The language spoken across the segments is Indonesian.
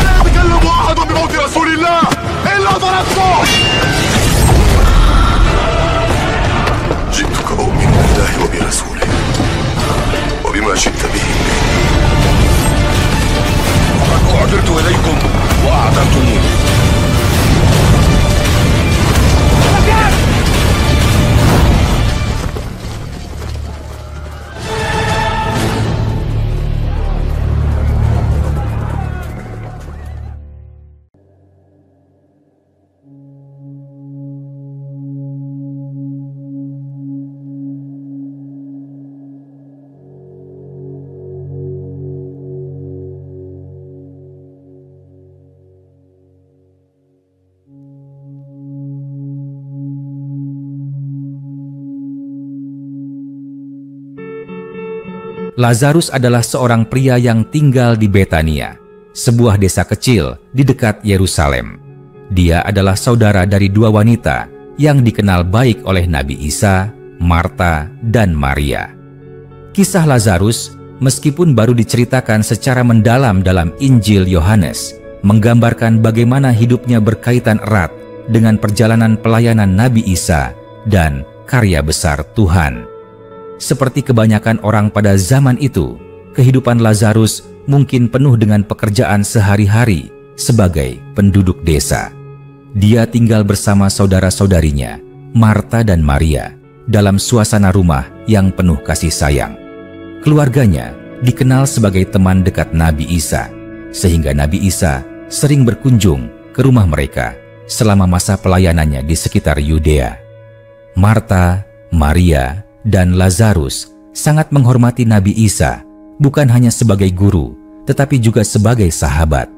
لا يتكلم أحد بموت رسول الله إلا ضربته. جئتك أؤمن بالله وبرسوله وبما شئت به. وقد أعذرت إليكم وأعذرتموني. Lazarus adalah seorang pria yang tinggal di Betania, sebuah desa kecil di dekat Yerusalem. Dia adalah saudara dari dua wanita yang dikenal baik oleh Nabi Isa, Marta, dan Maria. Kisah Lazarus, meskipun baru diceritakan secara mendalam dalam Injil Yohanes, menggambarkan bagaimana hidupnya berkaitan erat dengan perjalanan pelayanan Nabi Isa dan karya besar Tuhan. Seperti kebanyakan orang pada zaman itu, kehidupan Lazarus mungkin penuh dengan pekerjaan sehari-hari sebagai penduduk desa. Dia tinggal bersama saudara-saudarinya, Marta dan Maria, dalam suasana rumah yang penuh kasih sayang. Keluarganya dikenal sebagai teman dekat Nabi Isa, sehingga Nabi Isa sering berkunjung ke rumah mereka selama masa pelayanannya di sekitar Yudea. Marta, Maria, dan Lazarus sangat menghormati Nabi Isa, bukan hanya sebagai guru, tetapi juga sebagai sahabat.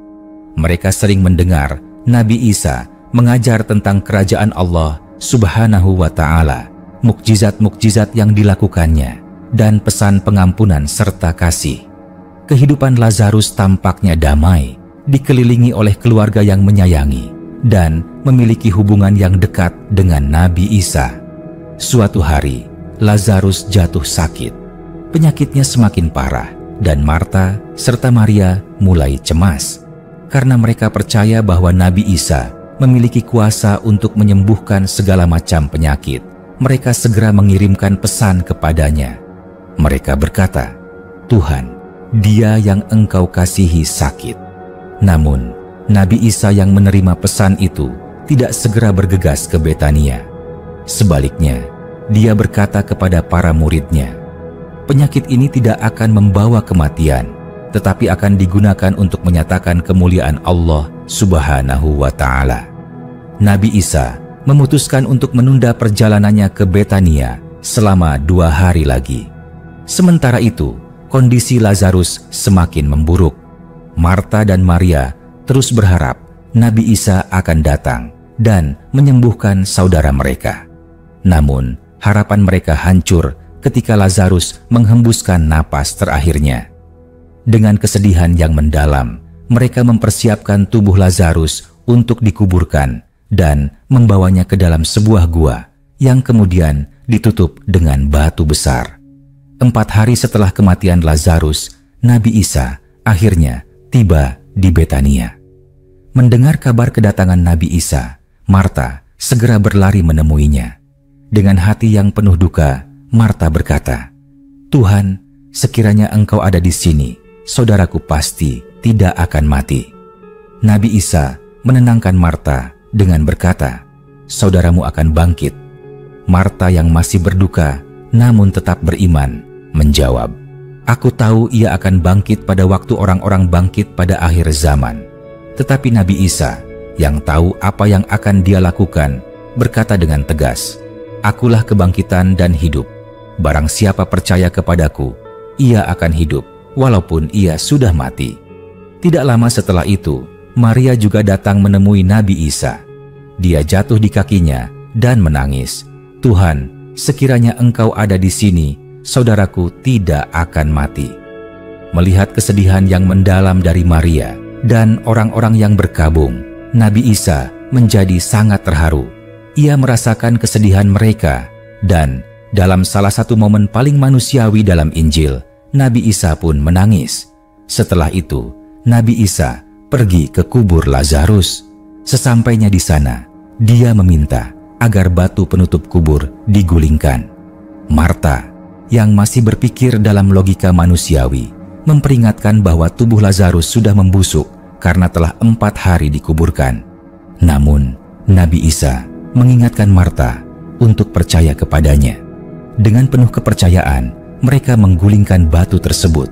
Mereka sering mendengar Nabi Isa mengajar tentang kerajaan Allah Subhanahu wa Ta'ala, mukjizat-mukjizat yang dilakukannya, dan pesan pengampunan serta kasih. Kehidupan Lazarus tampaknya damai, dikelilingi oleh keluarga yang menyayangi, dan memiliki hubungan yang dekat dengan Nabi Isa. Suatu hari, Lazarus jatuh sakit. Penyakitnya semakin parah, dan Marta serta Maria mulai cemas. Karena mereka percaya bahwa Nabi Isa memiliki kuasa untuk menyembuhkan segala macam penyakit, mereka segera mengirimkan pesan kepadanya. Mereka berkata, "Tuhan, Dia yang Engkau kasihi sakit." Namun, Nabi Isa yang menerima pesan itu tidak segera bergegas ke Betania. Sebaliknya, Dia berkata kepada para muridnya, "Penyakit ini tidak akan membawa kematian, tetapi akan digunakan untuk menyatakan kemuliaan Allah Subhanahu wa Ta'ala." Nabi Isa memutuskan untuk menunda perjalanannya ke Betania selama 2 hari lagi. Sementara itu, kondisi Lazarus semakin memburuk. Marta dan Maria terus berharap Nabi Isa akan datang dan menyembuhkan saudara mereka. Namun, harapan mereka hancur ketika Lazarus menghembuskan napas terakhirnya. Dengan kesedihan yang mendalam, mereka mempersiapkan tubuh Lazarus untuk dikuburkan dan membawanya ke dalam sebuah gua yang kemudian ditutup dengan batu besar. 4 hari setelah kematian Lazarus, Nabi Isa akhirnya tiba di Betania. Mendengar kabar kedatangan Nabi Isa, Marta segera berlari menemuinya. Dengan hati yang penuh duka, Marta berkata, "Tuhan, sekiranya Engkau ada di sini, saudaraku pasti tidak akan mati." Nabi Isa menenangkan Marta dengan berkata, "Saudaramu akan bangkit." Marta yang masih berduka namun tetap beriman menjawab, "Aku tahu ia akan bangkit pada waktu orang-orang bangkit pada akhir zaman." Tetapi Nabi Isa yang tahu apa yang akan dia lakukan berkata dengan tegas, "Akulah kebangkitan dan hidup. Barang siapa percaya kepadaku, ia akan hidup walaupun ia sudah mati." Tidak lama setelah itu, Maria juga datang menemui Nabi Isa. Dia jatuh di kakinya dan menangis, "Tuhan, sekiranya Engkau ada di sini, saudaraku tidak akan mati." Melihat kesedihan yang mendalam dari Maria dan orang-orang yang berkabung, Nabi Isa menjadi sangat terharu. Ia merasakan kesedihan mereka, dan dalam salah satu momen paling manusiawi dalam Injil, Nabi Isa pun menangis. Setelah itu, Nabi Isa pergi ke kubur Lazarus. Sesampainya di sana, dia meminta agar batu penutup kubur digulingkan. Marta, yang masih berpikir dalam logika manusiawi, memperingatkan bahwa tubuh Lazarus sudah membusuk karena telah 4 hari dikuburkan. Namun, Nabi Isa mengingatkan Marta untuk percaya kepadanya. Dengan penuh kepercayaan, mereka menggulingkan batu tersebut.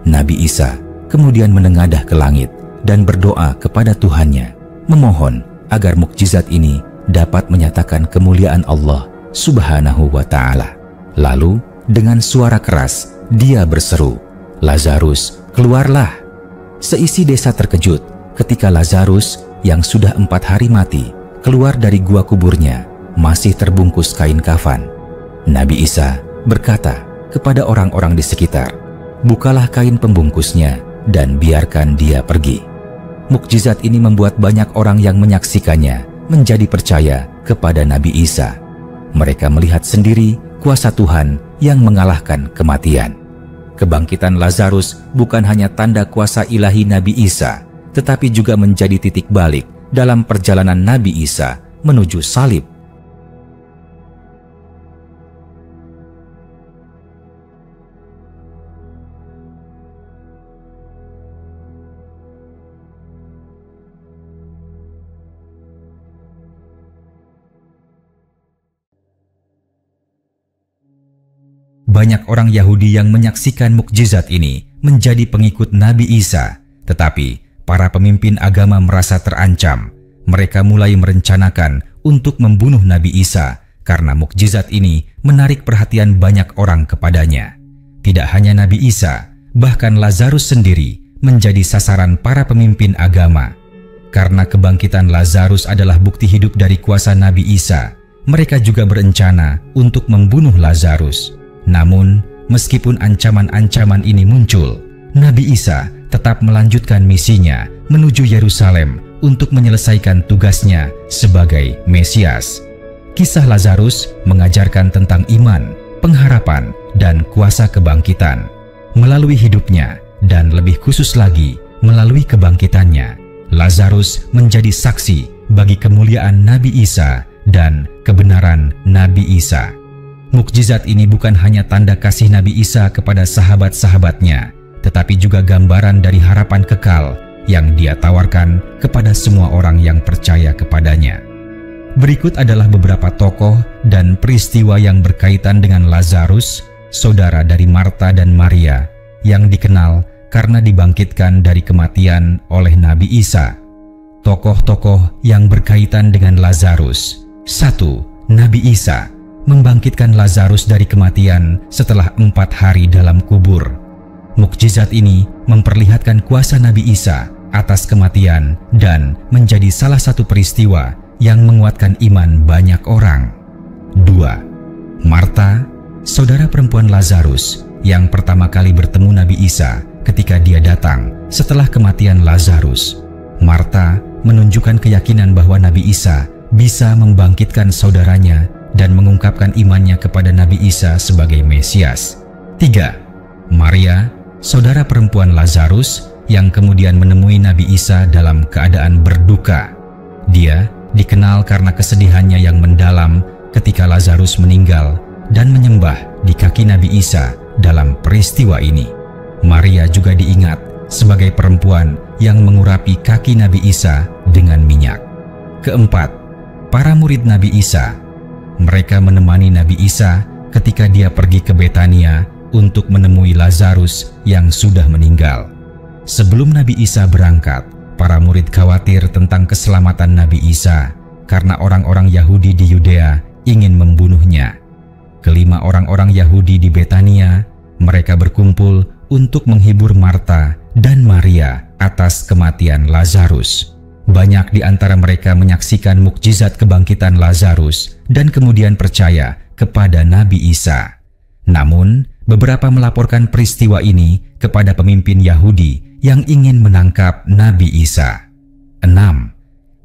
Nabi Isa kemudian menengadah ke langit dan berdoa kepada Tuhannya, memohon agar mukjizat ini dapat menyatakan kemuliaan Allah Subhanahu wa Ta'ala. Lalu, dengan suara keras, dia berseru, "Lazarus, keluarlah!" Seisi desa terkejut ketika Lazarus yang sudah 4 hari mati keluar dari gua kuburnya, masih terbungkus kain kafan. Nabi Isa berkata kepada orang-orang di sekitar, "Bukalah kain pembungkusnya dan biarkan dia pergi." Mukjizat ini membuat banyak orang yang menyaksikannya menjadi percaya kepada Nabi Isa. Mereka melihat sendiri kuasa Tuhan yang mengalahkan kematian. Kebangkitan Lazarus bukan hanya tanda kuasa ilahi Nabi Isa, tetapi juga menjadi titik balik dalam perjalanan Nabi Isa menuju salib. Banyak orang Yahudi yang menyaksikan mukjizat ini menjadi pengikut Nabi Isa, tetapi para pemimpin agama merasa terancam. Mereka mulai merencanakan untuk membunuh Nabi Isa karena mukjizat ini menarik perhatian banyak orang kepadanya. Tidak hanya Nabi Isa, bahkan Lazarus sendiri menjadi sasaran para pemimpin agama. Karena kebangkitan Lazarus adalah bukti hidup dari kuasa Nabi Isa, mereka juga berencana untuk membunuh Lazarus. Namun, meskipun ancaman-ancaman ini muncul, Nabi Isa tetap melanjutkan misinya menuju Yerusalem untuk menyelesaikan tugasnya sebagai Mesias. Kisah Lazarus mengajarkan tentang iman, pengharapan, dan kuasa kebangkitan. Melalui hidupnya, dan lebih khusus lagi, melalui kebangkitannya, Lazarus menjadi saksi bagi kemuliaan Nabi Isa dan kebenaran Nabi Isa. Mukjizat ini bukan hanya tanda kasih Nabi Isa kepada sahabat-sahabatnya, tetapi juga gambaran dari harapan kekal yang dia tawarkan kepada semua orang yang percaya kepadanya. Berikut adalah beberapa tokoh dan peristiwa yang berkaitan dengan Lazarus, saudara dari Marta dan Maria, yang dikenal karena dibangkitkan dari kematian oleh Nabi Isa. Tokoh-tokoh yang berkaitan dengan Lazarus. 1. Nabi Isa membangkitkan Lazarus dari kematian setelah 4 hari dalam kubur. Mukjizat ini memperlihatkan kuasa Nabi Isa atas kematian dan menjadi salah satu peristiwa yang menguatkan iman banyak orang. 2. Marta, saudara perempuan Lazarus, yang pertama kali bertemu Nabi Isa ketika dia datang setelah kematian Lazarus. Marta menunjukkan keyakinan bahwa Nabi Isa bisa membangkitkan saudaranya dan mengungkapkan imannya kepada Nabi Isa sebagai Mesias. 3. Maria, saudara perempuan Lazarus, yang kemudian menemui Nabi Isa dalam keadaan berduka. Dia dikenal karena kesedihannya yang mendalam ketika Lazarus meninggal dan menyembah di kaki Nabi Isa dalam peristiwa ini. Maria juga diingat sebagai perempuan yang mengurapi kaki Nabi Isa dengan minyak. 4. Para murid Nabi Isa. Mereka menemani Nabi Isa ketika dia pergi ke Betania untuk menemui Lazarus yang sudah meninggal. Sebelum Nabi Isa berangkat, para murid khawatir tentang keselamatan Nabi Isa karena orang-orang Yahudi di Yudea ingin membunuhnya. Kelima orang-orang Yahudi di Betania, mereka berkumpul untuk menghibur Marta dan Maria atas kematian Lazarus. Banyak di antara mereka menyaksikan mukjizat kebangkitan Lazarus dan kemudian percaya kepada Nabi Isa. Namun, beberapa melaporkan peristiwa ini kepada pemimpin Yahudi yang ingin menangkap Nabi Isa. 6.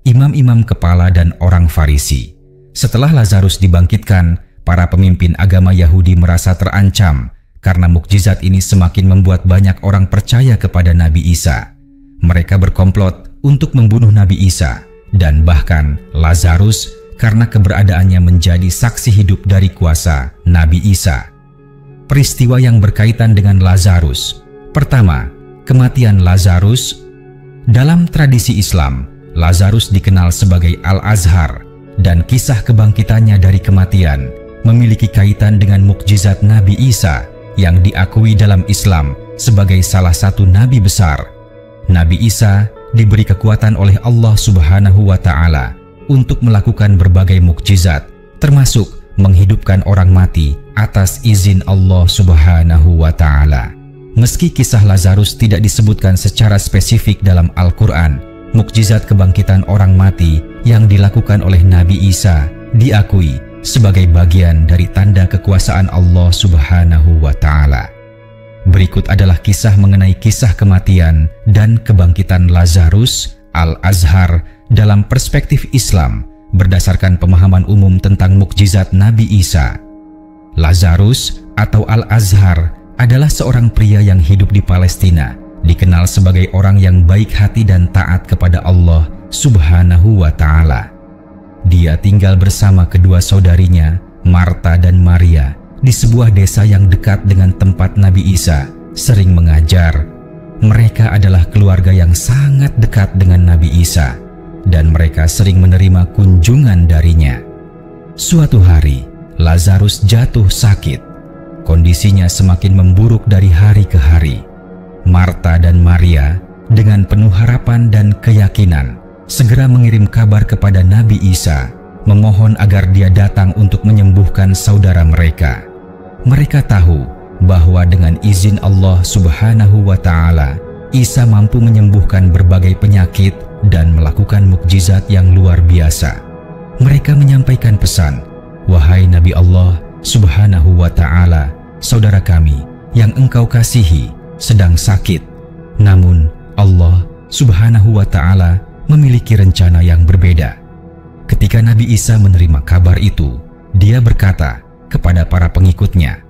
Imam-imam kepala dan orang Farisi. Setelah Lazarus dibangkitkan, para pemimpin agama Yahudi merasa terancam karena mukjizat ini semakin membuat banyak orang percaya kepada Nabi Isa. Mereka berkomplot untuk membunuh Nabi Isa, dan bahkan Lazarus karena keberadaannya menjadi saksi hidup dari kuasa Nabi Isa. Peristiwa yang berkaitan dengan Lazarus. Pertama, kematian Lazarus. Dalam tradisi Islam, Lazarus dikenal sebagai Al-Azhar, dan kisah kebangkitannya dari kematian memiliki kaitan dengan mukjizat Nabi Isa yang diakui dalam Islam sebagai salah satu nabi besar. Nabi Isa diberi kekuatan oleh Allah Subhanahu wa Ta'ala untuk melakukan berbagai mukjizat, termasuk menghidupkan orang mati atas izin Allah Subhanahu wa Ta'ala. Meski kisah Lazarus tidak disebutkan secara spesifik dalam Al-Quran, mukjizat kebangkitan orang mati yang dilakukan oleh Nabi Isa diakui sebagai bagian dari tanda kekuasaan Allah Subhanahu wa Ta'ala. Berikut adalah kisah mengenai kisah kematian dan kebangkitan Lazarus Al-Azhar dalam perspektif Islam berdasarkan pemahaman umum tentang mukjizat Nabi Isa. Lazarus atau Al-Azhar adalah seorang pria yang hidup di Palestina, dikenal sebagai orang yang baik hati dan taat kepada Allah Subhanahu wa Ta'ala. Dia tinggal bersama kedua saudarinya, Marta dan Maria, di sebuah desa yang dekat dengan tempat Nabi Isa sering mengajar. Mereka adalah keluarga yang sangat dekat dengan Nabi Isa, dan mereka sering menerima kunjungan darinya. Suatu hari, Lazarus jatuh sakit. Kondisinya semakin memburuk dari hari ke hari. Marta dan Maria dengan penuh harapan dan keyakinan segera mengirim kabar kepada Nabi Isa, memohon agar dia datang untuk menyembuhkan saudara mereka. Mereka tahu bahwa dengan izin Allah Subhanahu wa Ta'ala, Isa mampu menyembuhkan berbagai penyakit dan melakukan mukjizat yang luar biasa. Mereka menyampaikan pesan, "Wahai Nabi Allah Subhanahu wa Ta'ala, saudara kami yang engkau kasihi sedang sakit. Namun Allah Subhanahu wa Ta'ala memiliki rencana yang berbeda." Ketika Nabi Isa menerima kabar itu, dia berkata kepada para pengikutnya,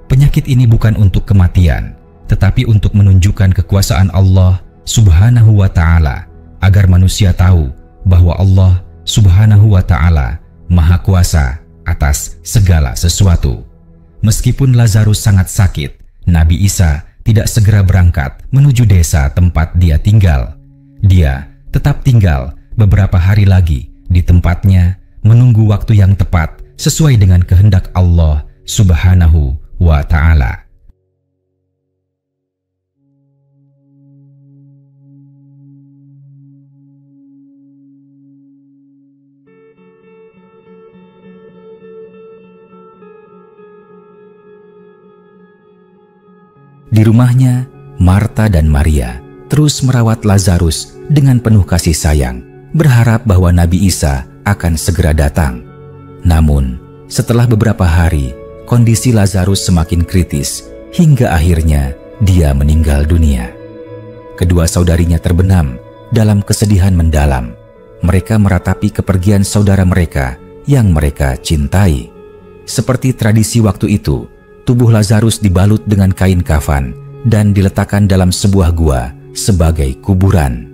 "Penyakit ini bukan untuk kematian, tetapi untuk menunjukkan kekuasaan Allah Subhanahu wa Ta'ala, agar manusia tahu bahwa Allah Subhanahu wa Ta'ala Maha Kuasa atas segala sesuatu." Meskipun Lazarus sangat sakit, Nabi Isa tidak segera berangkat menuju desa tempat dia tinggal. Dia tetap tinggal beberapa hari lagi di tempatnya, menunggu waktu yang tepat sesuai dengan kehendak Allah Subhanahu wa Ta'ala. Di rumahnya, Marta dan Maria terus merawat Lazarus dengan penuh kasih sayang, berharap bahwa Nabi Isa akan segera datang. Namun, setelah beberapa hari, kondisi Lazarus semakin kritis hingga akhirnya dia meninggal dunia. Kedua saudarinya terbenam dalam kesedihan mendalam. Mereka meratapi kepergian saudara mereka yang mereka cintai. Seperti tradisi waktu itu, tubuh Lazarus dibalut dengan kain kafan dan diletakkan dalam sebuah gua sebagai kuburan.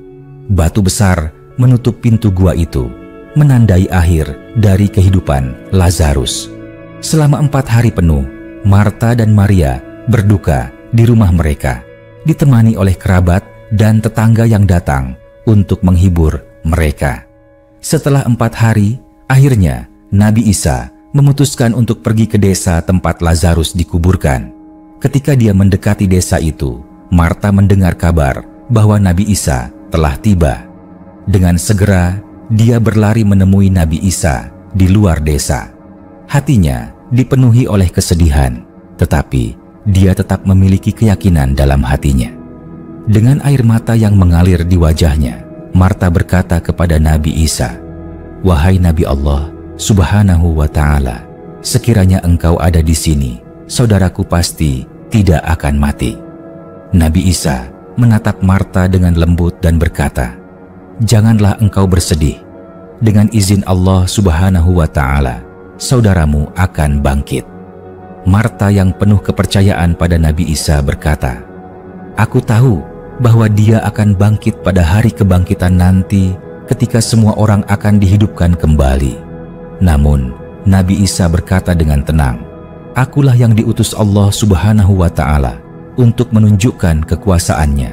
Batu besar menutup pintu gua itu, menandai akhir dari kehidupan Lazarus. Selama 4 hari penuh, Marta dan Maria berduka di rumah mereka, ditemani oleh kerabat dan tetangga yang datang untuk menghibur mereka. Setelah 4 hari, akhirnya Nabi Isa memutuskan untuk pergi ke desa tempat Lazarus dikuburkan. Ketika dia mendekati desa itu, Marta mendengar kabar bahwa Nabi Isa telah tiba. Dengan segera, dia berlari menemui Nabi Isa di luar desa. Hatinya dipenuhi oleh kesedihan, tetapi dia tetap memiliki keyakinan dalam hatinya. Dengan air mata yang mengalir di wajahnya, Marta berkata kepada Nabi Isa, "Wahai Nabi Allah Subhanahu wa Ta'ala, sekiranya engkau ada di sini, saudaraku pasti tidak akan mati." Nabi Isa menatap Marta dengan lembut dan berkata, "Janganlah engkau bersedih. Dengan izin Allah Subhanahu wa Ta'ala, saudaramu akan bangkit." Marta yang penuh kepercayaan pada Nabi Isa berkata, "Aku tahu bahwa dia akan bangkit pada hari kebangkitan nanti ketika semua orang akan dihidupkan kembali." Namun, Nabi Isa berkata dengan tenang, "Akulah yang diutus Allah Subhanahu wa Ta'ala untuk menunjukkan kekuasaannya.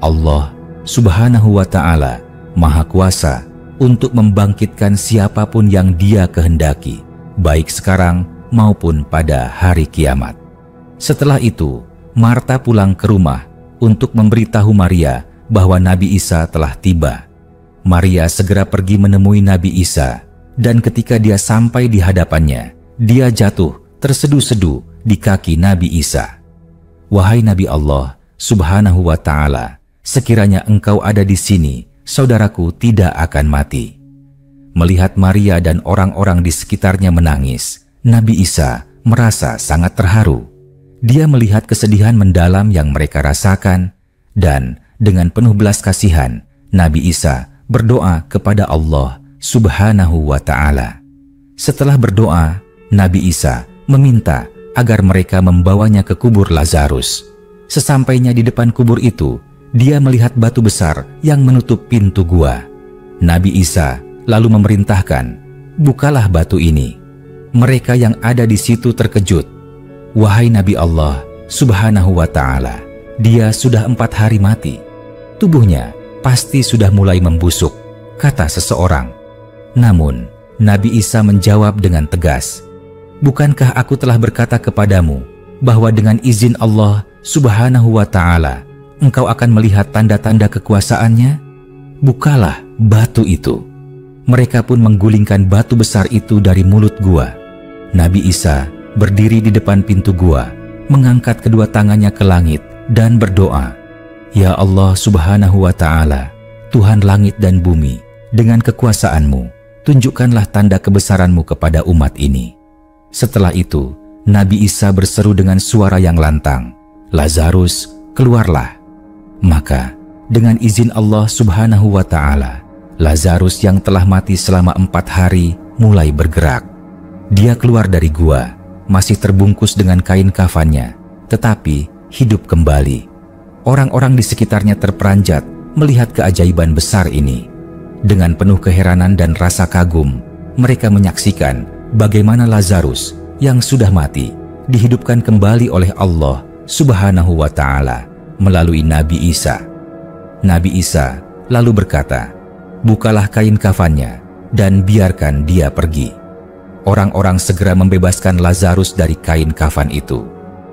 Allah Subhanahu wa Ta'ala Maha Kuasa untuk membangkitkan siapapun yang Dia kehendaki, baik sekarang maupun pada hari kiamat." Setelah itu, Marta pulang ke rumah untuk memberitahu Maria bahwa Nabi Isa telah tiba. Maria segera pergi menemui Nabi Isa, dan ketika dia sampai di hadapannya, dia jatuh terseduh-seduh di kaki Nabi Isa. "Wahai Nabi Allah Subhanahu wa Ta'ala, sekiranya engkau ada di sini, saudaraku tidak akan mati." Melihat Maria dan orang-orang di sekitarnya menangis, Nabi Isa merasa sangat terharu. Dia melihat kesedihan mendalam yang mereka rasakan, dan dengan penuh belas kasihan, Nabi Isa berdoa kepada Allah Subhanahu wa Ta'ala. Setelah berdoa, Nabi Isa meminta agar mereka membawanya ke kubur Lazarus. Sesampainya di depan kubur itu, dia melihat batu besar yang menutup pintu gua. Nabi Isa lalu memerintahkan, "Bukalah batu ini." Mereka yang ada di situ terkejut. "Wahai Nabi Allah Subhanahu wa Ta'ala, dia sudah 4 hari mati. Tubuhnya pasti sudah mulai membusuk," kata seseorang. Namun, Nabi Isa menjawab dengan tegas, "Bukankah aku telah berkata kepadamu bahwa dengan izin Allah Subhanahu wa Ta'ala, engkau akan melihat tanda-tanda kekuasaannya? Bukalah batu itu." Mereka pun menggulingkan batu besar itu dari mulut gua. Nabi Isa berdiri di depan pintu gua, mengangkat kedua tangannya ke langit dan berdoa, "Ya Allah Subhanahu wa Ta'ala, Tuhan langit dan bumi, dengan kekuasaan-Mu, tunjukkanlah tanda kebesaran-Mu kepada umat ini." Setelah itu, Nabi Isa berseru dengan suara yang lantang, "Lazarus, keluarlah." Maka, dengan izin Allah Subhanahu wa Ta'ala, Lazarus yang telah mati selama 4 hari mulai bergerak. Dia keluar dari gua, masih terbungkus dengan kain kafannya, tetapi hidup kembali. Orang-orang di sekitarnya terperanjat melihat keajaiban besar ini. Dengan penuh keheranan dan rasa kagum, mereka menyaksikan bagaimana Lazarus yang sudah mati dihidupkan kembali oleh Allah Subhanahu wa Ta'ala melalui Nabi Isa. Nabi Isa lalu berkata, "Bukalah kain kafannya dan biarkan dia pergi." Orang-orang segera membebaskan Lazarus dari kain kafan itu.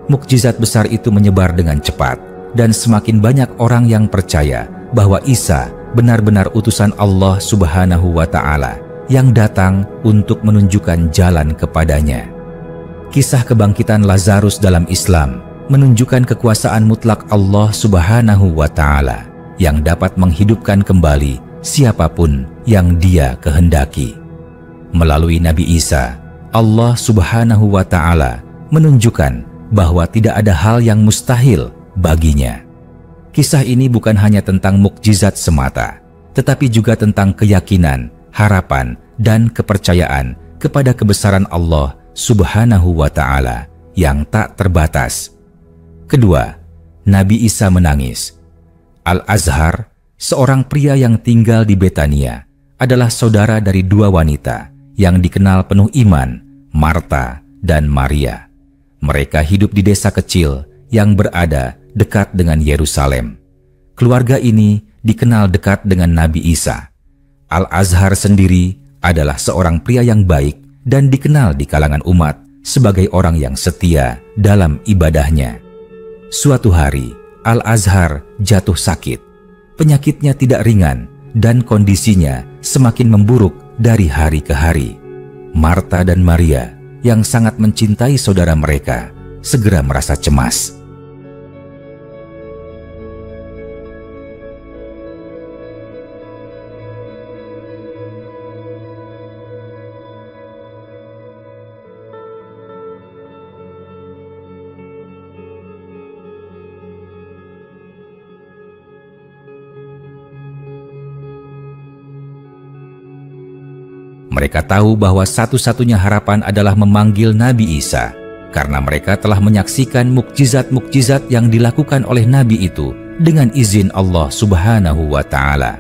Mukjizat besar itu menyebar dengan cepat, dan semakin banyak orang yang percaya bahwa Isa benar-benar utusan Allah Subhanahu wa Ta'ala yang datang untuk menunjukkan jalan kepadanya. Kisah kebangkitan Lazarus dalam Islam menunjukkan kekuasaan mutlak Allah Subhanahu wa Ta'ala yang dapat menghidupkan kembali siapapun yang Dia kehendaki. Melalui Nabi Isa, Allah Subhanahu wa Ta'ala menunjukkan bahwa tidak ada hal yang mustahil baginya. Kisah ini bukan hanya tentang mukjizat semata, tetapi juga tentang keyakinan, harapan, dan kepercayaan kepada kebesaran Allah Subhanahu wa Ta'ala yang tak terbatas. Kedua, Nabi Isa menangis. Al-Azhar, seorang pria yang tinggal di Betania, adalah saudara dari 2 wanita yang dikenal penuh iman, Marta dan Maria. Mereka hidup di desa kecil yang berada dekat dengan Yerusalem. Keluarga ini dikenal dekat dengan Nabi Isa. Al-Azhar sendiri adalah seorang pria yang baik dan dikenal di kalangan umat sebagai orang yang setia dalam ibadahnya. Suatu hari, Al-Azhar jatuh sakit. Penyakitnya tidak ringan dan kondisinya semakin memburuk dari hari ke hari. Marta dan Maria yang sangat mencintai saudara mereka segera merasa cemas. Mereka tahu bahwa satu-satunya harapan adalah memanggil Nabi Isa. karena mereka telah menyaksikan mukjizat-mukjizat yang dilakukan oleh Nabi itu dengan izin Allah Subhanahu wa Ta'ala.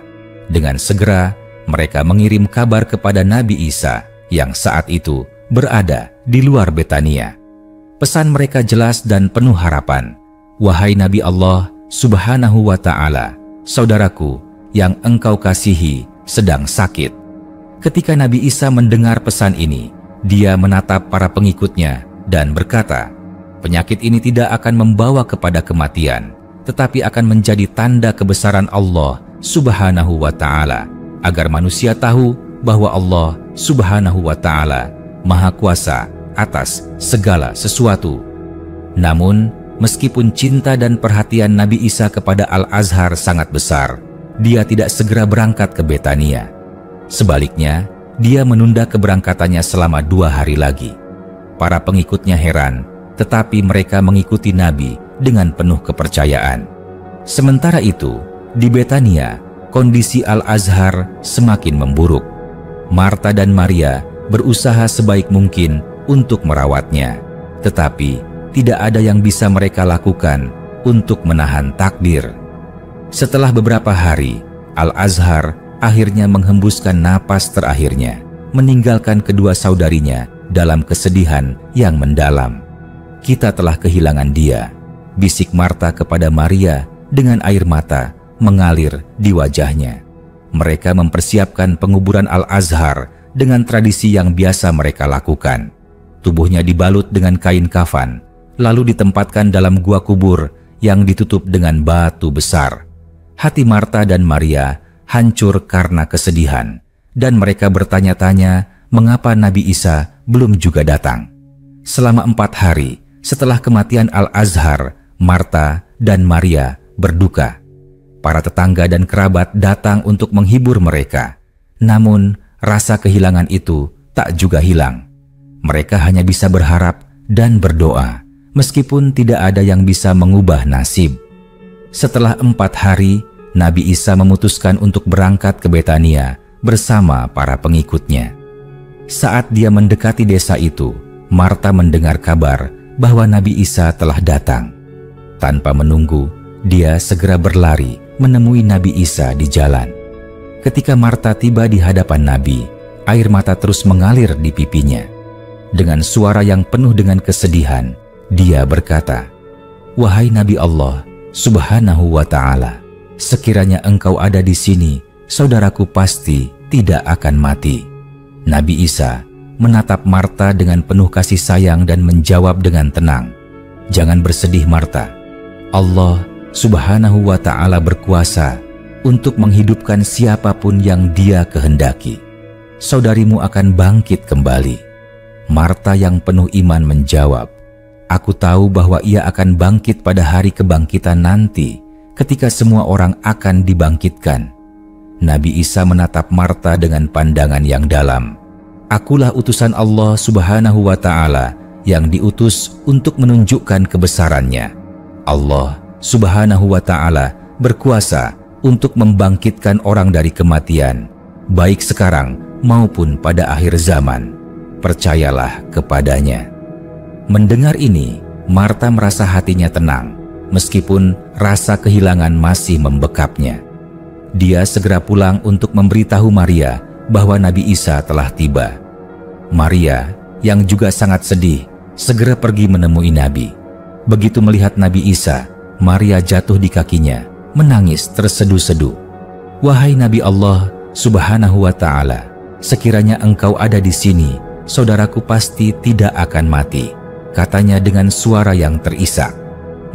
Dengan segera mereka mengirim kabar kepada Nabi Isa yang saat itu berada di luar Betania. Pesan mereka jelas dan penuh harapan. Wahai Nabi Allah Subhanahu wa Ta'ala, saudaraku yang engkau kasihi sedang sakit. Ketika Nabi Isa mendengar pesan ini, dia menatap para pengikutnya dan berkata, penyakit ini tidak akan membawa kepada kematian, tetapi akan menjadi tanda kebesaran Allah Subhanahu wa Ta'ala, agar manusia tahu bahwa Allah Subhanahu wa Ta'ala Maha Kuasa atas segala sesuatu. Namun, meskipun cinta dan perhatian Nabi Isa kepada Al-Azhar sangat besar, dia tidak segera berangkat ke Betania. Sebaliknya, dia menunda keberangkatannya selama 2 hari lagi. Para pengikutnya heran, tetapi mereka mengikuti Nabi dengan penuh kepercayaan. Sementara itu, di Betania, kondisi Al-Azhar semakin memburuk. Marta dan Maria berusaha sebaik mungkin untuk merawatnya, tetapi tidak ada yang bisa mereka lakukan untuk menahan takdir. Setelah beberapa hari, Al-Azhar akhirnya menghembuskan napas terakhirnya, meninggalkan kedua saudarinya dalam kesedihan yang mendalam. Kita telah kehilangan dia, bisik Marta kepada Maria dengan air mata mengalir di wajahnya. Mereka mempersiapkan penguburan Al-Azhar dengan tradisi yang biasa mereka lakukan. Tubuhnya dibalut dengan kain kafan, lalu ditempatkan dalam gua kubur yang ditutup dengan batu besar. Hati Marta dan Maria hancur karena kesedihan, dan mereka bertanya-tanya mengapa Nabi Isa belum juga datang. Selama 4 hari setelah kematian Al-Azhar, Marta dan Maria berduka. Para tetangga dan kerabat datang untuk menghibur mereka. Namun, rasa kehilangan itu tak juga hilang. Mereka hanya bisa berharap dan berdoa, meskipun tidak ada yang bisa mengubah nasib. Setelah 4 hari, Nabi Isa memutuskan untuk berangkat ke Betania bersama para pengikutnya. Saat dia mendekati desa itu, Marta mendengar kabar bahwa Nabi Isa telah datang. Tanpa menunggu, dia segera berlari menemui Nabi Isa di jalan. Ketika Marta tiba di hadapan Nabi, air mata terus mengalir di pipinya. Dengan suara yang penuh dengan kesedihan, dia berkata, "Wahai Nabi Allah Subhanahu wa Ta'ala, sekiranya engkau ada di sini, saudaraku pasti tidak akan mati." Nabi Isa menatap Marta dengan penuh kasih sayang dan menjawab dengan tenang, "Jangan bersedih Marta. Allah Subhanahu wa Ta'ala berkuasa untuk menghidupkan siapapun yang Dia kehendaki. Saudarimu akan bangkit kembali." Marta yang penuh iman menjawab, "Aku tahu bahwa ia akan bangkit pada hari kebangkitan nanti, ketika semua orang akan dibangkitkan." Nabi Isa menatap Marta dengan pandangan yang dalam. "Akulah utusan Allah Subhanahu wa Ta'ala yang diutus untuk menunjukkan kebesarannya. Allah Subhanahu wa Ta'ala berkuasa untuk membangkitkan orang dari kematian, baik sekarang maupun pada akhir zaman. Percayalah kepadanya." Mendengar ini, Marta merasa hatinya tenang, meskipun rasa kehilangan masih membekapnya. Dia segera pulang untuk memberitahu Maria bahwa Nabi Isa telah tiba. Maria, yang juga sangat sedih, segera pergi menemui Nabi. Begitu melihat Nabi Isa, Maria jatuh di kakinya, menangis terseduh-seduh. "Wahai Nabi Allah Subhanahu wa Ta'ala, sekiranya engkau ada di sini, saudaraku pasti tidak akan mati," katanya dengan suara yang terisak.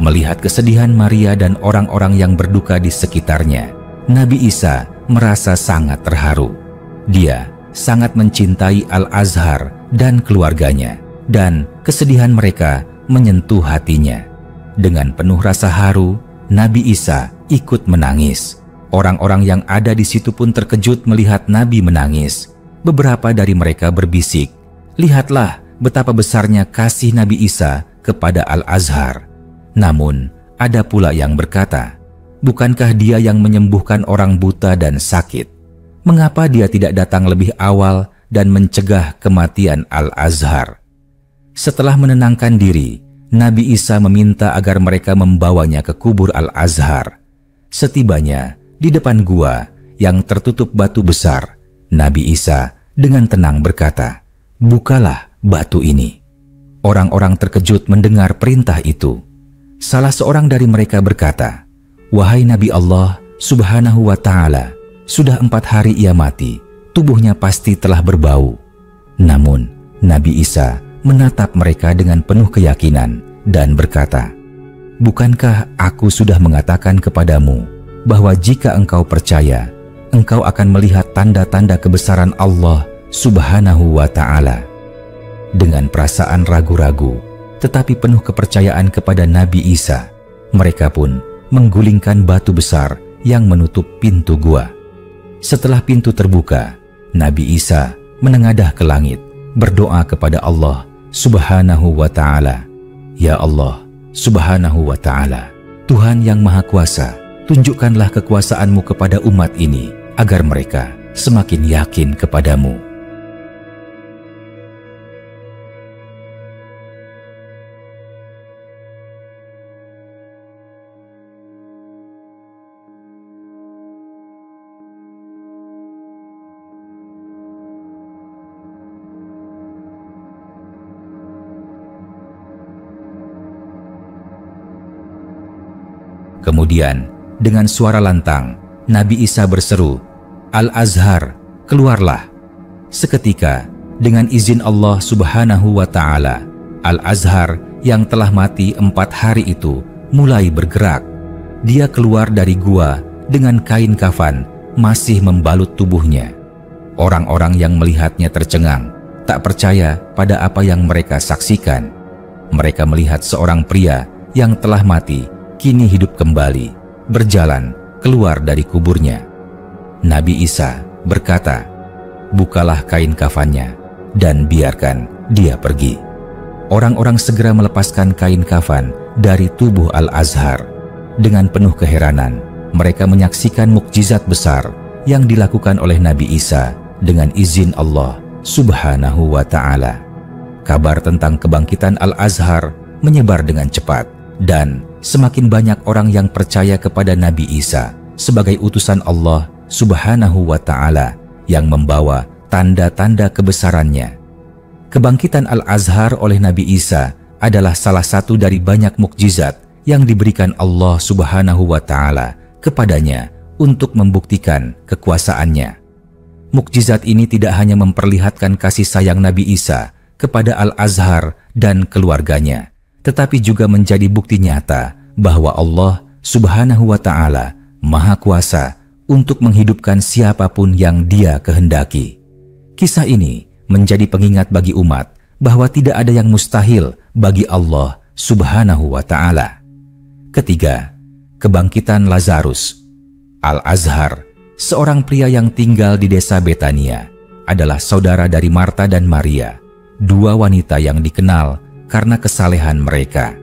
Melihat kesedihan Maria dan orang-orang yang berduka di sekitarnya, Nabi Isa merasa sangat terharu. Dia sangat mencintai Al-Azhar dan keluarganya, dan kesedihan mereka menyentuh hatinya. Dengan penuh rasa haru, Nabi Isa ikut menangis. Orang-orang yang ada di situ pun terkejut melihat Nabi menangis. Beberapa dari mereka berbisik, "Lihatlah betapa besarnya kasih Nabi Isa kepada Al-Azhar." Namun, ada pula yang berkata, "Bukankah dia yang menyembuhkan orang buta dan sakit? Mengapa dia tidak datang lebih awal dan mencegah kematian Al-Azhar?" Setelah menenangkan diri, Nabi Isa meminta agar mereka membawanya ke kubur Al-Azhar. Setibanya di depan gua yang tertutup batu besar, Nabi Isa dengan tenang berkata, "Bukalah batu ini." Orang-orang terkejut mendengar perintah itu. Salah seorang dari mereka berkata, "Wahai Nabi Allah Subhanahu wa Ta'ala, sudah 4 hari ia mati, tubuhnya pasti telah berbau." Namun Nabi Isa menatap mereka dengan penuh keyakinan dan berkata, "Bukankah aku sudah mengatakan kepadamu bahwa jika engkau percaya, engkau akan melihat tanda-tanda kebesaran Allah Subhanahu wa Ta'ala?" Dengan perasaan ragu-ragu tetapi penuh kepercayaan kepada Nabi Isa, mereka pun menggulingkan batu besar yang menutup pintu gua. Setelah pintu terbuka, Nabi Isa menengadah ke langit, berdoa kepada Allah Subhanahu wa Ta'ala, "Ya Allah Subhanahu wa Ta'ala, Tuhan yang Maha Kuasa, tunjukkanlah kekuasaan-Mu kepada umat ini agar mereka semakin yakin kepadamu." Kemudian, dengan suara lantang, Nabi Isa berseru, "Al-Azhar, keluarlah." Seketika, dengan izin Allah Subhanahu wa Ta'ala, Al-Azhar yang telah mati 4 hari itu mulai bergerak. Dia keluar dari gua dengan kain kafan masih membalut tubuhnya. Orang-orang yang melihatnya tercengang, tak percaya pada apa yang mereka saksikan. Mereka melihat seorang pria yang telah mati kini hidup kembali, berjalan keluar dari kuburnya. Nabi Isa berkata, "Bukalah kain kafannya dan biarkan dia pergi." Orang-orang segera melepaskan kain kafan dari tubuh Al-Azhar. Dengan penuh keheranan, mereka menyaksikan mukjizat besar yang dilakukan oleh Nabi Isa dengan izin Allah Subhanahu wa Ta'ala. Kabar tentang kebangkitan Al-Azhar menyebar dengan cepat, dan semakin banyak orang yang percaya kepada Nabi Isa sebagai utusan Allah Subhanahu wa Ta'ala yang membawa tanda-tanda kebesarannya. Kebangkitan Al-Azhar oleh Nabi Isa adalah salah satu dari banyak mukjizat yang diberikan Allah Subhanahu wa Ta'ala kepadanya untuk membuktikan kekuasaannya. Mukjizat ini tidak hanya memperlihatkan kasih sayang Nabi Isa kepada Al-Azhar dan keluarganya, tetapi juga menjadi bukti nyata bahwa Allah Subhanahu wa Ta'ala Maha Kuasa untuk menghidupkan siapapun yang Dia kehendaki. Kisah ini menjadi pengingat bagi umat bahwa tidak ada yang mustahil bagi Allah Subhanahu wa Ta'ala. Ketiga, kebangkitan Lazarus. Al-Azhar, seorang pria yang tinggal di desa Betania, adalah saudara dari Marta dan Maria, 2 wanita yang dikenal karena kesalehan mereka.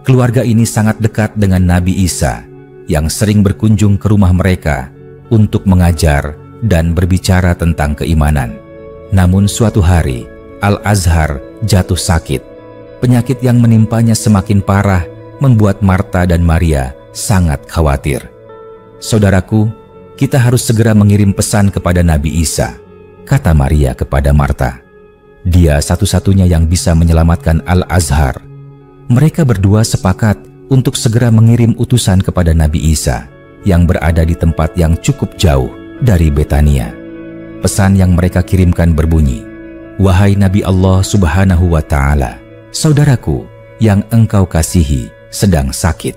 Keluarga ini sangat dekat dengan Nabi Isa yang sering berkunjung ke rumah mereka untuk mengajar dan berbicara tentang keimanan. Namun suatu hari, Al-Azhar jatuh sakit. Penyakit yang menimpanya semakin parah membuat Marta dan Maria sangat khawatir. "Saudaraku, kita harus segera mengirim pesan kepada Nabi Isa," kata Maria kepada Marta. "Dia satu-satunya yang bisa menyelamatkan Al-Azhar." Mereka berdua sepakat untuk segera mengirim utusan kepada Nabi Isa yang berada di tempat yang cukup jauh dari Betania. Pesan yang mereka kirimkan berbunyi, "Wahai Nabi Allah Subhanahu wa Ta'ala, saudaraku yang engkau kasihi sedang sakit."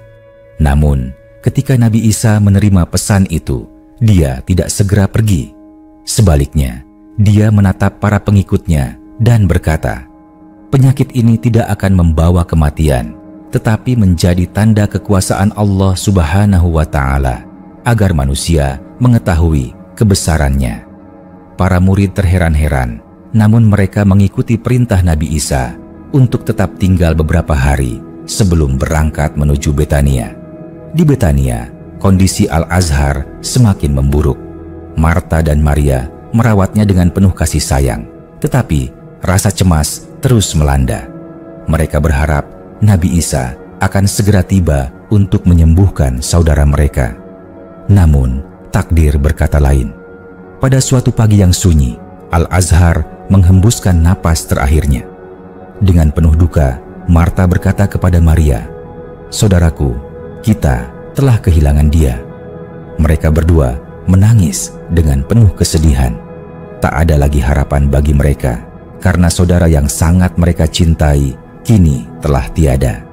Namun, ketika Nabi Isa menerima pesan itu, dia tidak segera pergi. Sebaliknya, dia menatap para pengikutnya dan berkata, "Penyakit ini tidak akan membawa kematian, tetapi menjadi tanda kekuasaan Allah Subhanahu wa Ta'ala, agar manusia mengetahui kebesarannya." Para murid terheran-heran, namun mereka mengikuti perintah Nabi Isa untuk tetap tinggal beberapa hari sebelum berangkat menuju Betania. Di Betania, kondisi Al-Azhar semakin memburuk. Marta dan Maria merawatnya dengan penuh kasih sayang, tetapi rasa cemas terus melanda. Mereka berharap Nabi Isa akan segera tiba untuk menyembuhkan saudara mereka. Namun, takdir berkata lain. Pada suatu pagi yang sunyi, Al-Azhar menghembuskan napas terakhirnya. Dengan penuh duka, Marta berkata kepada Maria, "Saudaraku, kita telah kehilangan dia." Mereka berdua menangis dengan penuh kesedihan. Tak ada lagi harapan bagi mereka, karena saudara yang sangat mereka cintai kini telah tiada.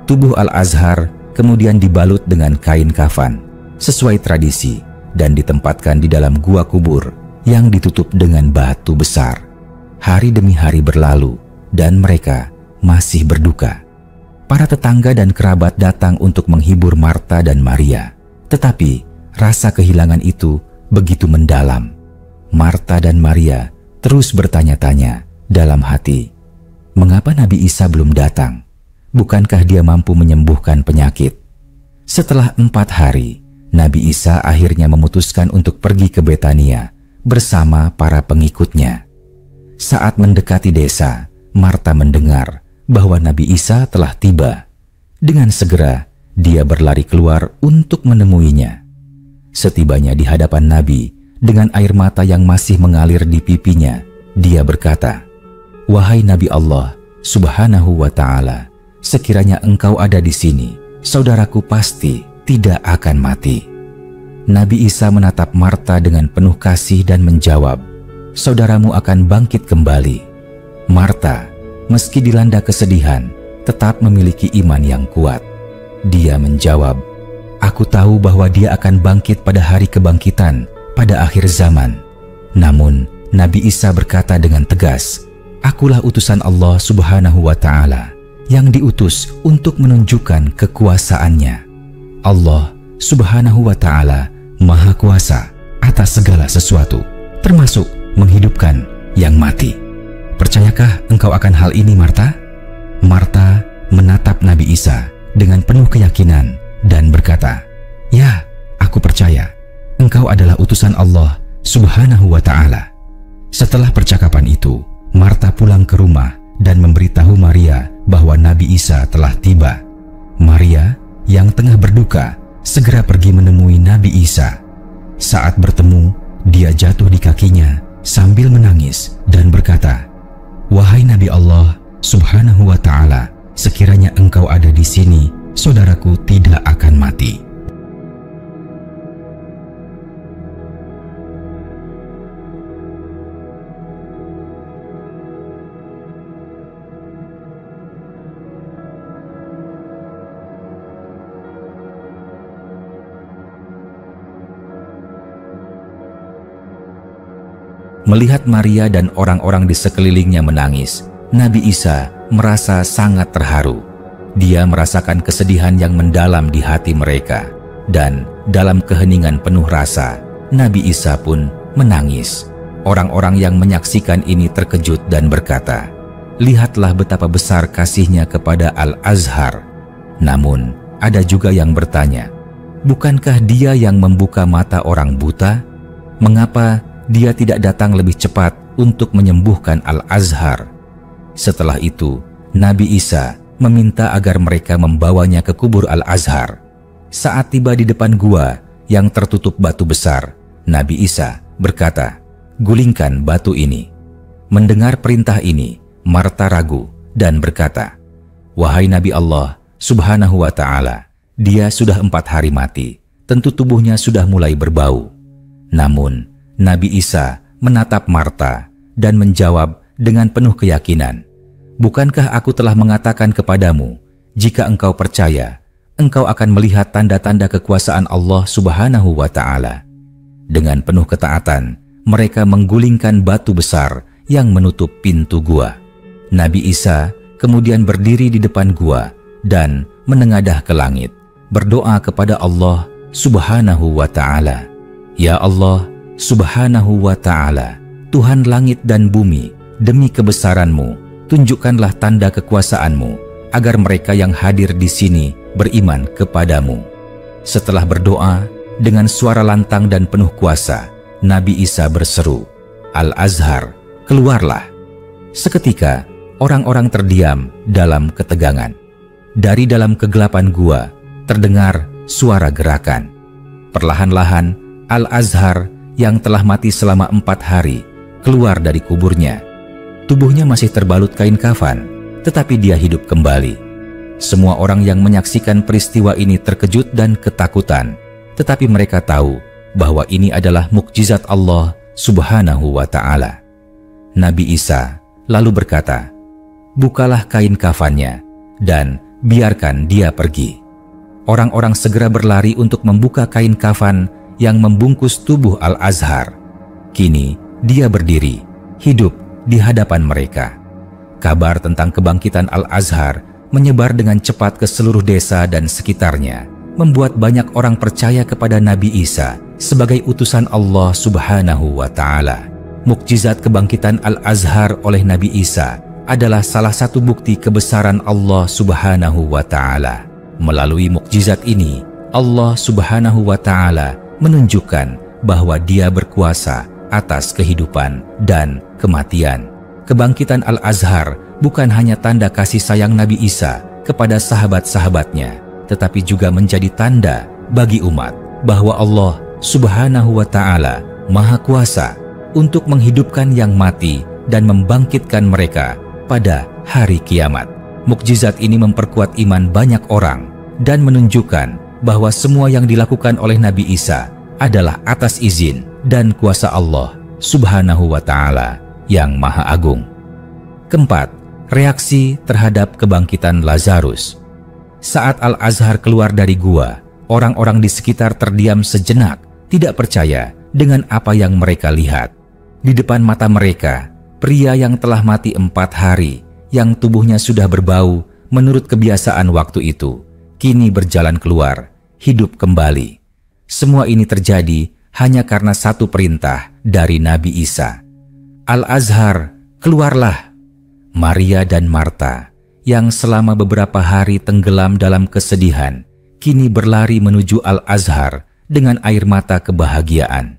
Tubuh Al-Azhar kemudian dibalut dengan kain kafan sesuai tradisi dan ditempatkan di dalam gua kubur yang ditutup dengan batu besar. Hari demi hari berlalu dan mereka masih berduka. Para tetangga dan kerabat datang untuk menghibur Marta dan Maria, tetapi rasa kehilangan itu begitu mendalam. Marta dan Maria terus bertanya-tanya dalam hati, mengapa Nabi Isa belum datang? Bukankah dia mampu menyembuhkan penyakit? Setelah 4 hari, Nabi Isa akhirnya memutuskan untuk pergi ke Betania bersama para pengikutnya. Saat mendekati desa, Marta mendengar bahwa Nabi Isa telah tiba. Dengan segera, dia berlari keluar untuk menemuinya. Setibanya di hadapan Nabi, dengan air mata yang masih mengalir di pipinya, dia berkata, "Wahai Nabi Allah Subhanahu wa Ta'ala, sekiranya engkau ada di sini, saudaraku pasti tidak akan mati." Nabi Isa menatap Marta dengan penuh kasih dan menjawab, "Saudaramu akan bangkit kembali." Marta, meski dilanda kesedihan, tetap memiliki iman yang kuat. Dia menjawab, "Aku tahu bahwa dia akan bangkit pada hari kebangkitan pada akhir zaman." Namun, Nabi Isa berkata dengan tegas, "Akulah utusan Allah Subhanahu wa Ta'ala yang diutus untuk menunjukkan kekuasaannya. Allah Subhanahu wa Ta'ala Maha Kuasa atas segala sesuatu, termasuk menghidupkan yang mati. Percayakah engkau akan hal ini, Marta?" Marta menatap Nabi Isa dengan penuh keyakinan dan berkata, "Ya, aku percaya. Engkau adalah utusan Allah Subhanahu wa Ta'ala." Setelah percakapan itu, Marta pulang ke rumah dan memberitahu Maria bahwa Nabi Isa telah tiba. Maria yang tengah berduka segera pergi menemui Nabi Isa. Saat bertemu, dia jatuh di kakinya sambil menangis dan berkata, "Wahai Nabi Allah Subhanahu wa Ta'ala, sekiranya engkau ada di sini, saudaraku tidak akan mati." Melihat Maria dan orang-orang di sekelilingnya menangis, Nabi Isa merasa sangat terharu. Dia merasakan kesedihan yang mendalam di hati mereka, dan dalam keheningan penuh rasa, Nabi Isa pun menangis. Orang-orang yang menyaksikan ini terkejut dan berkata, "Lihatlah betapa besar kasihnya kepada Al-Azhar." Namun, ada juga yang bertanya, "Bukankah dia yang membuka mata orang buta? Mengapa dia tidak datang lebih cepat untuk menyembuhkan Al-Azhar?" Setelah itu, Nabi Isa meminta agar mereka membawanya ke kubur Al-Azhar. Saat tiba di depan gua yang tertutup batu besar, Nabi Isa berkata, "Gulingkan batu ini." Mendengar perintah ini, Marta ragu dan berkata, "Wahai Nabi Allah Subhanahu wa Ta'ala, dia sudah 4 hari mati, tentu tubuhnya sudah mulai berbau." Namun, Nabi Isa menatap Marta dan menjawab dengan penuh keyakinan, "Bukankah aku telah mengatakan kepadamu, jika engkau percaya, engkau akan melihat tanda-tanda kekuasaan Allah Subhanahu wa Ta'ala." Dengan penuh ketaatan, mereka menggulingkan batu besar yang menutup pintu gua. Nabi Isa kemudian berdiri di depan gua dan menengadah ke langit, berdoa kepada Allah Subhanahu wa Ta'ala, "Ya Allah Subhanahu wa Ta'ala, Tuhan langit dan bumi, demi kebesaran-Mu, tunjukkanlah tanda kekuasaan-Mu, agar mereka yang hadir di sini beriman kepadamu." Setelah berdoa, dengan suara lantang dan penuh kuasa, Nabi Isa berseru, "Al-Azhar, keluarlah." Seketika, orang-orang terdiam dalam ketegangan. Dari dalam kegelapan gua terdengar suara gerakan. Perlahan-lahan Al-Azhar yang telah mati selama 4 hari keluar dari kuburnya. Tubuhnya masih terbalut kain kafan, tetapi dia hidup kembali. Semua orang yang menyaksikan peristiwa ini terkejut dan ketakutan, tetapi mereka tahu bahwa ini adalah mukjizat Allah Subhanahu wa Ta'ala. Nabi Isa lalu berkata, "Bukalah kain kafannya dan biarkan dia pergi." Orang-orang segera berlari untuk membuka kain kafan yang membungkus tubuh Al-Azhar. Kini dia berdiri, hidup di hadapan mereka. Kabar tentang kebangkitan Al-Azhar menyebar dengan cepat ke seluruh desa dan sekitarnya, membuat banyak orang percaya kepada Nabi Isa sebagai utusan Allah Subhanahu wa Ta'ala. Mukjizat kebangkitan Al-Azhar oleh Nabi Isa adalah salah satu bukti kebesaran Allah Subhanahu wa Ta'ala. Melalui mukjizat ini, Allah Subhanahu wa Ta'ala menunjukkan bahwa Dia berkuasa atas kehidupan dan kematian. Kebangkitan Al-Azhar bukan hanya tanda kasih sayang Nabi Isa kepada sahabat-sahabatnya, tetapi juga menjadi tanda bagi umat bahwa Allah Subhanahu wa Ta'ala Maha Kuasa untuk menghidupkan yang mati dan membangkitkan mereka pada hari kiamat. Mukjizat ini memperkuat iman banyak orang dan menunjukkan bahwa semua yang dilakukan oleh Nabi Isa adalah atas izin dan kuasa Allah Subhanahu wa Ta'ala yang Maha Agung. Keempat, reaksi terhadap kebangkitan Lazarus. Saat Al-Azhar keluar dari gua, orang-orang di sekitar terdiam sejenak, tidak percaya dengan apa yang mereka lihat. Di depan mata mereka, pria yang telah mati 4 hari, yang tubuhnya sudah berbau menurut kebiasaan waktu itu, kini berjalan keluar, hidup kembali. Semua ini terjadi hanya karena satu perintah dari Nabi Isa. Al-Azhar, keluarlah. Maria dan Marta, yang selama beberapa hari tenggelam dalam kesedihan, kini berlari menuju Al-Azhar dengan air mata kebahagiaan.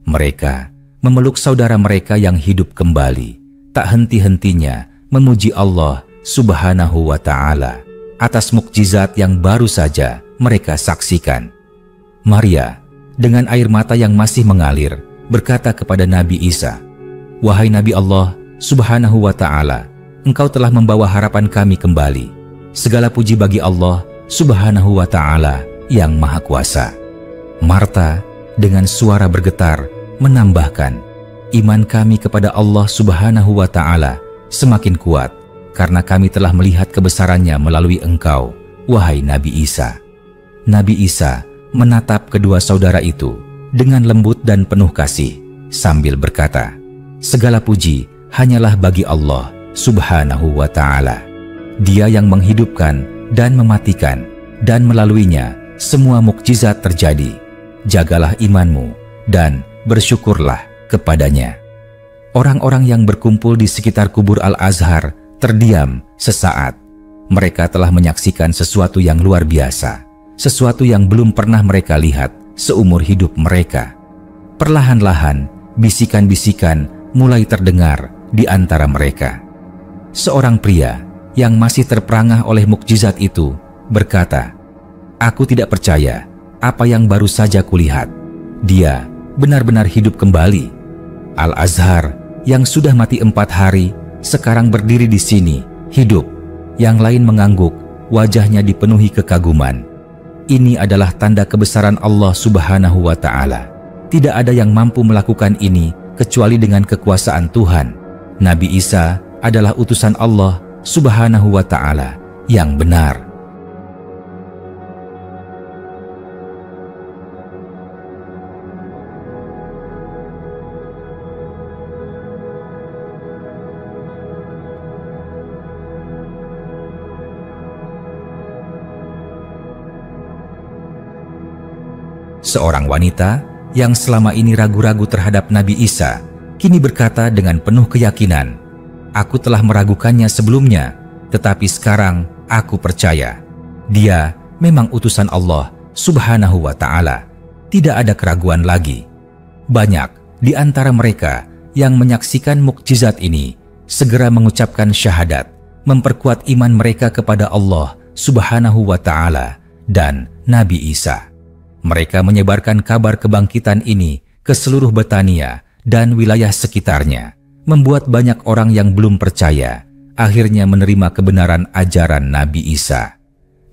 Mereka memeluk saudara mereka yang hidup kembali, tak henti-hentinya memuji Allah Subhanahu wa Ta'ala atas mukjizat yang baru saja mereka saksikan. Maria, dengan air mata yang masih mengalir, berkata kepada Nabi Isa, "Wahai Nabi Allah Subhanahu wa Ta'ala, Engkau telah membawa harapan kami kembali. Segala puji bagi Allah Subhanahu wa Ta'ala yang Maha Kuasa." Marta dengan suara bergetar menambahkan, "Iman kami kepada Allah Subhanahu wa Ta'ala semakin kuat karena kami telah melihat kebesarannya melalui Engkau, wahai Nabi Isa." Nabi Isa menatap kedua saudara itu dengan lembut dan penuh kasih sambil berkata, "Segala puji hanyalah bagi Allah Subhanahu wa Ta'ala. Dia yang menghidupkan dan mematikan, dan melaluinya semua mukjizat terjadi. Jagalah imanmu dan bersyukurlah kepadanya." Orang-orang yang berkumpul di sekitar kubur Al-Azhar terdiam sesaat. Mereka telah menyaksikan sesuatu yang luar biasa, sesuatu yang belum pernah mereka lihat seumur hidup mereka. Perlahan-lahan, bisikan-bisikan mulai terdengar di antara mereka. Seorang pria yang masih terperangah oleh mukjizat itu berkata, "Aku tidak percaya apa yang baru saja kulihat. Dia benar-benar hidup kembali. Al-Azhar yang sudah mati 4 hari sekarang berdiri di sini, hidup." Yang lain mengangguk, wajahnya dipenuhi kekaguman. Ini adalah tanda kebesaran Allah Subhanahu wa Ta'ala. Tidak ada yang mampu melakukan ini kecuali dengan kekuasaan Tuhan. Nabi Isa adalah utusan Allah Subhanahu wa Ta'ala yang benar. Seorang wanita yang selama ini ragu-ragu terhadap Nabi Isa kini berkata dengan penuh keyakinan, "Aku telah meragukannya sebelumnya, tetapi sekarang aku percaya. Dia memang utusan Allah Subhanahu wa Ta'ala. Tidak ada keraguan lagi." Banyak di antara mereka yang menyaksikan mukjizat ini segera mengucapkan syahadat, memperkuat iman mereka kepada Allah Subhanahu wa Ta'ala dan Nabi Isa. Mereka menyebarkan kabar kebangkitan ini ke seluruh Betania dan wilayah sekitarnya, membuat banyak orang yang belum percaya akhirnya menerima kebenaran ajaran Nabi Isa.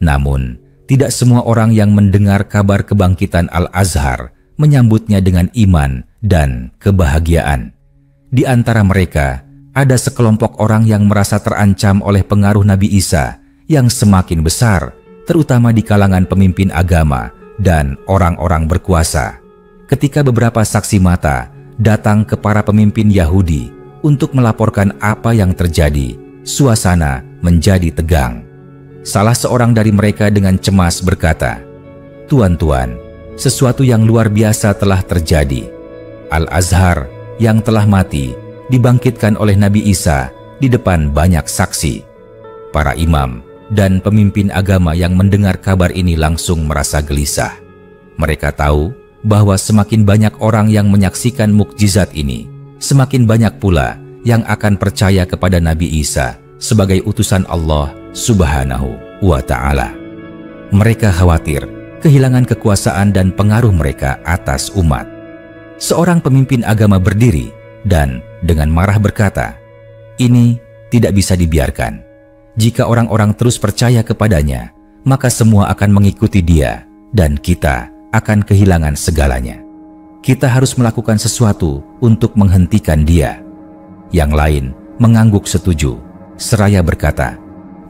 Namun, tidak semua orang yang mendengar kabar kebangkitan Al-Azhar menyambutnya dengan iman dan kebahagiaan. Di antara mereka, ada sekelompok orang yang merasa terancam oleh pengaruh Nabi Isa yang semakin besar, terutama di kalangan pemimpin agama dan orang-orang berkuasa. Ketika beberapa saksi mata datang ke para pemimpin Yahudi untuk melaporkan apa yang terjadi, suasana menjadi tegang. Salah seorang dari mereka dengan cemas berkata, "Tuan-tuan, sesuatu yang luar biasa telah terjadi. Al-Azhar yang telah mati dibangkitkan oleh Nabi Isa di depan banyak saksi." Para imam dan pemimpin agama yang mendengar kabar ini langsung merasa gelisah. Mereka tahu bahwa semakin banyak orang yang menyaksikan mukjizat ini, semakin banyak pula yang akan percaya kepada Nabi Isa sebagai utusan Allah Subhanahu wa Ta'ala. Mereka khawatir kehilangan kekuasaan dan pengaruh mereka atas umat. Seorang pemimpin agama berdiri dan dengan marah berkata, "Ini tidak bisa dibiarkan. Jika orang-orang terus percaya kepadanya, maka semua akan mengikuti dia dan kita akan kehilangan segalanya. Kita harus melakukan sesuatu untuk menghentikan dia." Yang lain mengangguk setuju, seraya berkata,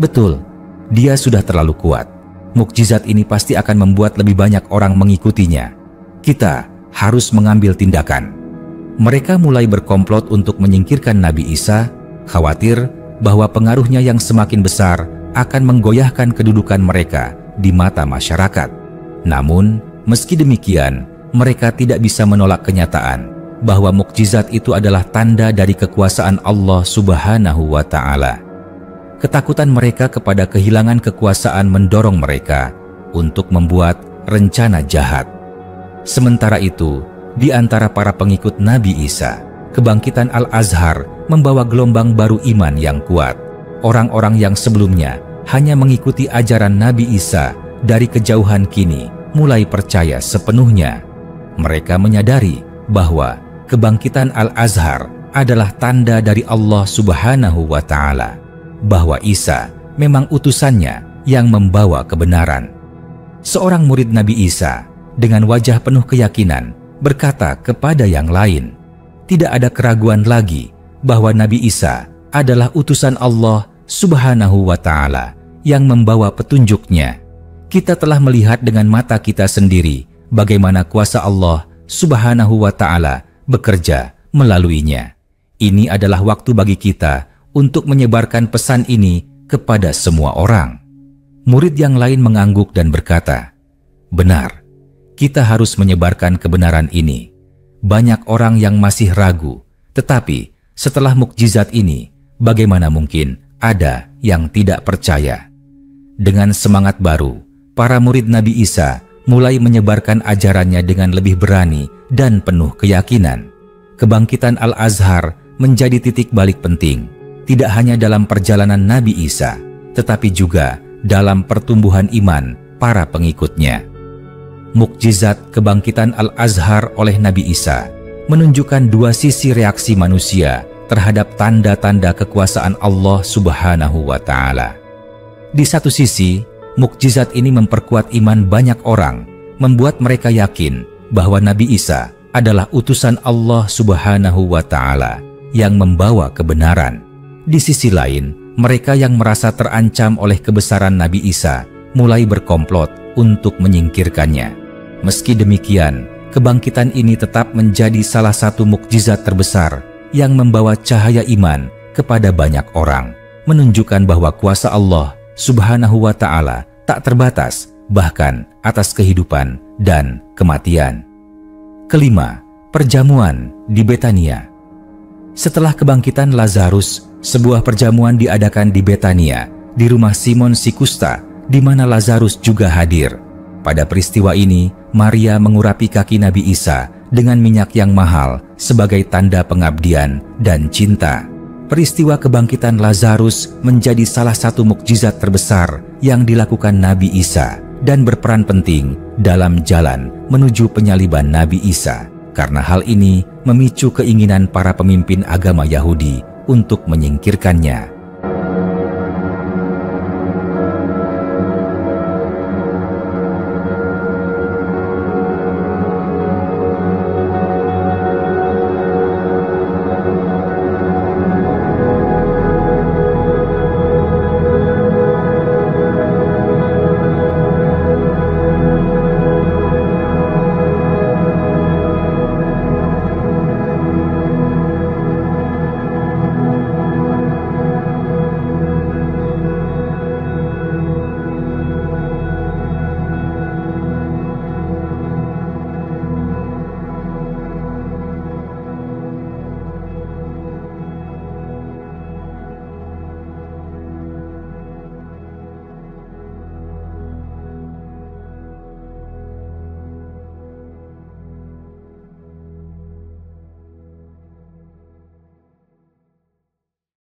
"Betul, dia sudah terlalu kuat. Mukjizat ini pasti akan membuat lebih banyak orang mengikutinya. Kita harus mengambil tindakan." Mereka mulai berkomplot untuk menyingkirkan Nabi Isa, khawatir bahwa pengaruhnya yang semakin besar akan menggoyahkan kedudukan mereka di mata masyarakat. Namun, meski demikian, mereka tidak bisa menolak kenyataan bahwa mukjizat itu adalah tanda dari kekuasaan Allah Subhanahu wa Ta'ala. Ketakutan mereka kepada kehilangan kekuasaan mendorong mereka untuk membuat rencana jahat. Sementara itu, di antara para pengikut Nabi Isa, kebangkitan Al-Azhar membawa gelombang baru iman yang kuat. Orang-orang yang sebelumnya hanya mengikuti ajaran Nabi Isa dari kejauhan kini mulai percaya sepenuhnya. Mereka menyadari bahwa kebangkitan Al-Azhar adalah tanda dari Allah Subhanahu wa Ta'ala, bahwa Isa memang utusannya yang membawa kebenaran. Seorang murid Nabi Isa dengan wajah penuh keyakinan berkata kepada yang lain, "Tidak ada keraguan lagi bahwa Nabi Isa adalah utusan Allah Subhanahu wa Ta'ala yang membawa petunjuknya. Kita telah melihat dengan mata kita sendiri bagaimana kuasa Allah Subhanahu wa Ta'ala bekerja melaluinya. Ini adalah waktu bagi kita untuk menyebarkan pesan ini kepada semua orang." Murid yang lain mengangguk dan berkata, "Benar, kita harus menyebarkan kebenaran ini. Banyak orang yang masih ragu, tetapi setelah mukjizat ini, bagaimana mungkin ada yang tidak percaya?" Dengan semangat baru, para murid Nabi Isa mulai menyebarkan ajarannya dengan lebih berani dan penuh keyakinan. Kebangkitan Al-Azhar menjadi titik balik penting, tidak hanya dalam perjalanan Nabi Isa, tetapi juga dalam pertumbuhan iman para pengikutnya. Mukjizat kebangkitan Al-Azhar oleh Nabi Isa menunjukkan dua sisi reaksi manusia terhadap tanda-tanda kekuasaan Allah Subhanahu wa Ta'ala. Di satu sisi, mukjizat ini memperkuat iman banyak orang, membuat mereka yakin bahwa Nabi Isa adalah utusan Allah Subhanahu wa Ta'ala yang membawa kebenaran. Di sisi lain, mereka yang merasa terancam oleh kebesaran Nabi Isa mulai berkomplot untuk menyingkirkannya. Meski demikian, kebangkitan ini tetap menjadi salah satu mukjizat terbesar yang membawa cahaya iman kepada banyak orang, menunjukkan bahwa kuasa Allah Subhanahu wa Ta'ala tak terbatas, bahkan atas kehidupan dan kematian. Kelima, perjamuan di Betania. Setelah kebangkitan Lazarus, sebuah perjamuan diadakan di Betania, di rumah Simon si Kusta, di mana Lazarus juga hadir. Pada peristiwa ini, Maria mengurapi kaki Nabi Isa dengan minyak yang mahal sebagai tanda pengabdian dan cinta. Peristiwa kebangkitan Lazarus menjadi salah satu mukjizat terbesar yang dilakukan Nabi Isa dan berperan penting dalam jalan menuju penyaliban Nabi Isa. Karena hal ini memicu keinginan para pemimpin agama Yahudi untuk menyingkirkannya.